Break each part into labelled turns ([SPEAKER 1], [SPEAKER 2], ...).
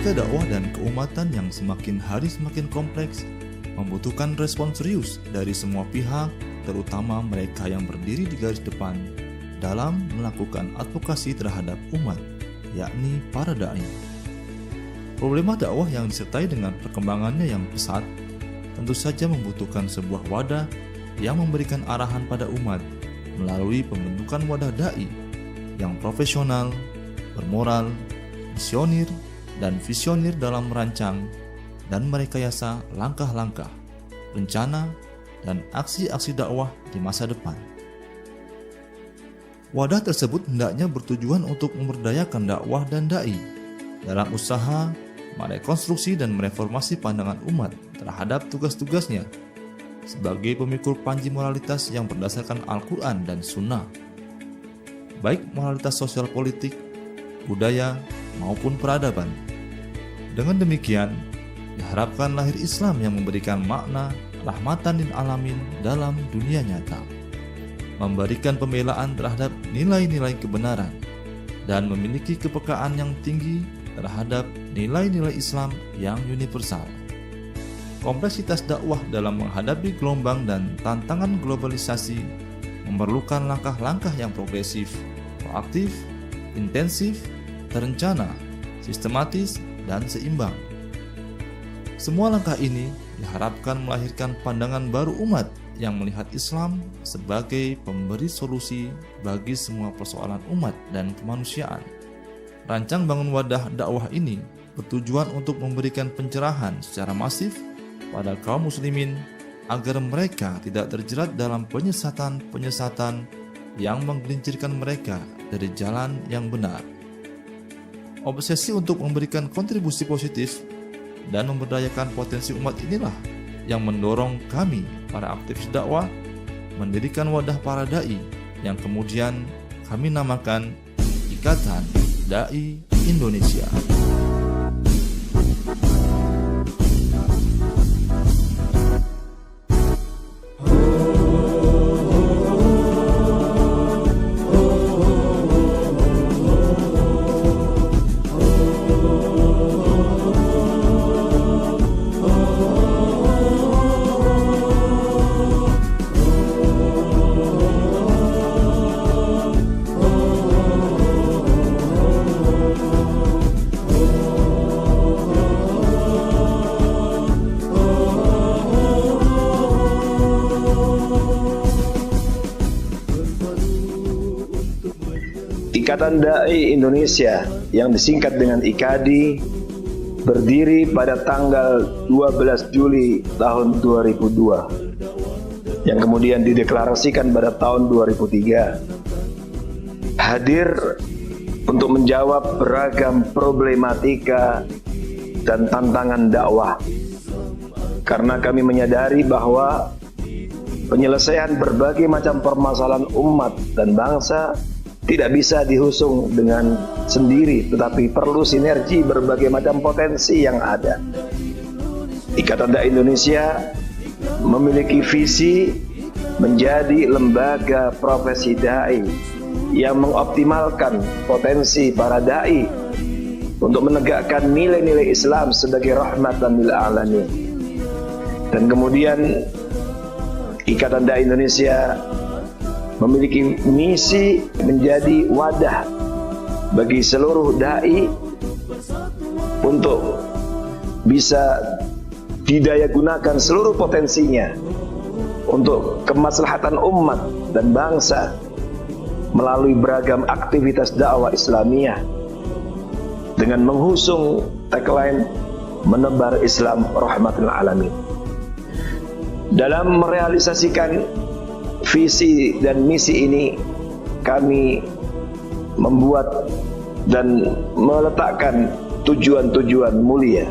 [SPEAKER 1] Dinamika dakwah dan keumatan yang semakin hari semakin kompleks membutuhkan respons serius dari semua pihak, terutama mereka yang berdiri di garis depan dalam melakukan advokasi terhadap umat, yakni para dai. Problema dakwah yang disertai dengan perkembangannya yang pesat tentu saja membutuhkan sebuah wadah yang memberikan arahan pada umat melalui pembentukan wadah dai yang profesional, bermoral, misionir, dan visioner dalam merancang dan merekayasa langkah-langkah, rencana, dan aksi-aksi dakwah di masa depan. Wadah tersebut hendaknya bertujuan untuk memberdayakan dakwah dan dai dalam usaha merekonstruksi dan mereformasi pandangan umat terhadap tugas-tugasnya sebagai pemikul panji moralitas yang berdasarkan Al-Quran dan Sunnah, baik moralitas sosial politik, budaya, maupun peradaban. Dengan demikian, diharapkan lahir Islam yang memberikan makna rahmatan lil alamin dalam dunia nyata, memberikan pembelaan terhadap nilai-nilai kebenaran, dan memiliki kepekaan yang tinggi terhadap nilai-nilai Islam yang universal. Kompleksitas dakwah dalam menghadapi gelombang dan tantangan globalisasi memerlukan langkah-langkah yang progresif, proaktif, intensif, terencana, sistematis, dan seimbang. Semua langkah ini diharapkan melahirkan pandangan baru umat yang melihat Islam sebagai pemberi solusi bagi semua persoalan umat dan kemanusiaan. Rancang bangun wadah dakwah ini bertujuan untuk memberikan pencerahan secara masif pada kaum muslimin agar mereka tidak terjerat dalam penyesatan-penyesatan yang menggelincirkan mereka dari jalan yang benar. Obsesi untuk memberikan kontribusi positif dan memberdayakan potensi umat inilah yang mendorong kami, para aktivis dakwah, mendirikan wadah para dai yang kemudian kami namakan Ikatan Dai Indonesia.
[SPEAKER 2] Ikatan Dai Indonesia yang disingkat dengan IKADI berdiri pada tanggal 12 Juli tahun 2002 yang kemudian dideklarasikan pada tahun 2003, hadir untuk menjawab beragam problematika dan tantangan dakwah, karena kami menyadari bahwa penyelesaian berbagai macam permasalahan umat dan bangsa tidak bisa dihusung dengan sendiri, tetapi perlu sinergi berbagai macam potensi yang ada. Ikatan Dai Indonesia memiliki visi menjadi lembaga profesi dai yang mengoptimalkan potensi para dai untuk menegakkan nilai-nilai Islam sebagai rahmatan lil alamin. Dan kemudian Ikatan Dai Indonesia memiliki misi menjadi wadah bagi seluruh dai untuk bisa didaya gunakan seluruh potensinya untuk kemaslahatan umat dan bangsa melalui beragam aktivitas dakwah Islamiyah dengan menghusung tagline menebar Islam rahmatul alamin. Dalam merealisasikan visi dan misi ini, kami membuat dan meletakkan tujuan-tujuan mulia.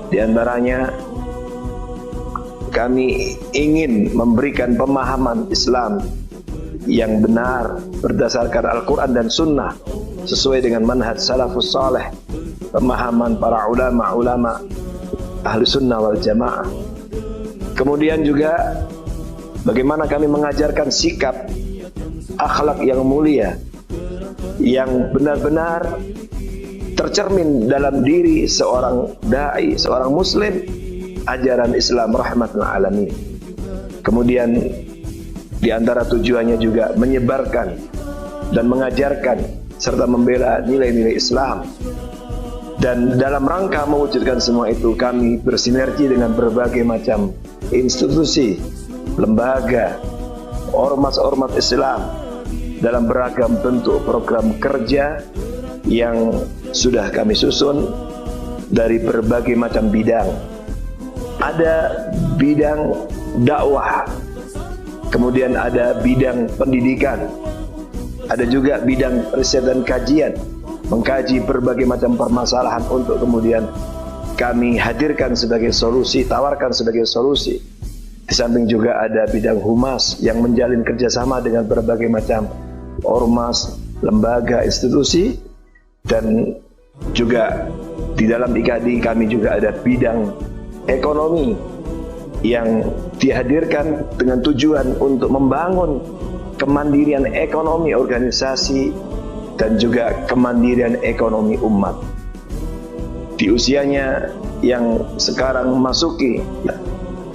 [SPEAKER 2] Di antaranya, kami ingin memberikan pemahaman Islam yang benar berdasarkan Al-Quran dan Sunnah sesuai dengan manhaj salafus saleh, pemahaman para ulama-ulama ahli sunnah wal jamaah. Kemudian juga bagaimana kami mengajarkan sikap akhlak yang mulia, yang benar-benar tercermin dalam diri seorang dai, seorang muslim, ajaran Islam rahmatul alamin. Kemudian di antara tujuannya juga menyebarkan dan mengajarkan serta membela nilai-nilai Islam. Dan dalam rangka mewujudkan semua itu, kami bersinergi dengan berbagai macam institusi, lembaga, ormas-ormas Islam dalam beragam bentuk program kerja yang sudah kami susun dari berbagai macam bidang. Ada bidang dakwah, kemudian ada bidang pendidikan, ada juga bidang riset dan kajian, mengkaji berbagai macam permasalahan untuk kemudian kami hadirkan sebagai solusi, tawarkan sebagai solusi. Di samping juga ada bidang humas yang menjalin kerjasama dengan berbagai macam ormas, lembaga, institusi, dan juga di dalam IKADI kami juga ada bidang ekonomi yang dihadirkan dengan tujuan untuk membangun kemandirian ekonomi organisasi dan juga kemandirian ekonomi umat. Di usianya yang sekarang memasuki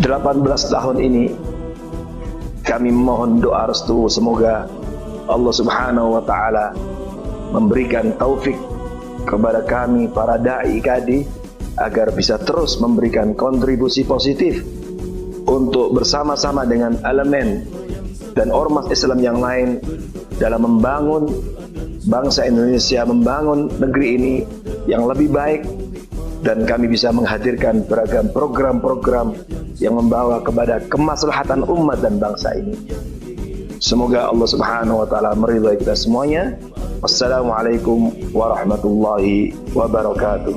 [SPEAKER 2] 18 tahun ini, kami mohon doa restu semoga Allah Subhanahu wa taala memberikan taufik kepada kami para dai IKADI agar bisa terus memberikan kontribusi positif untuk bersama-sama dengan elemen dan ormas Islam yang lain dalam membangun bangsa Indonesia, membangun negeri ini yang lebih baik, dan kami bisa menghadirkan beragam program-program yang membawa kepada kemaslahatan umat dan bangsa ini. Semoga Allah Subhanahu wa taala meridhai kita semuanya. Wassalamualaikum warahmatullahi wabarakatuh.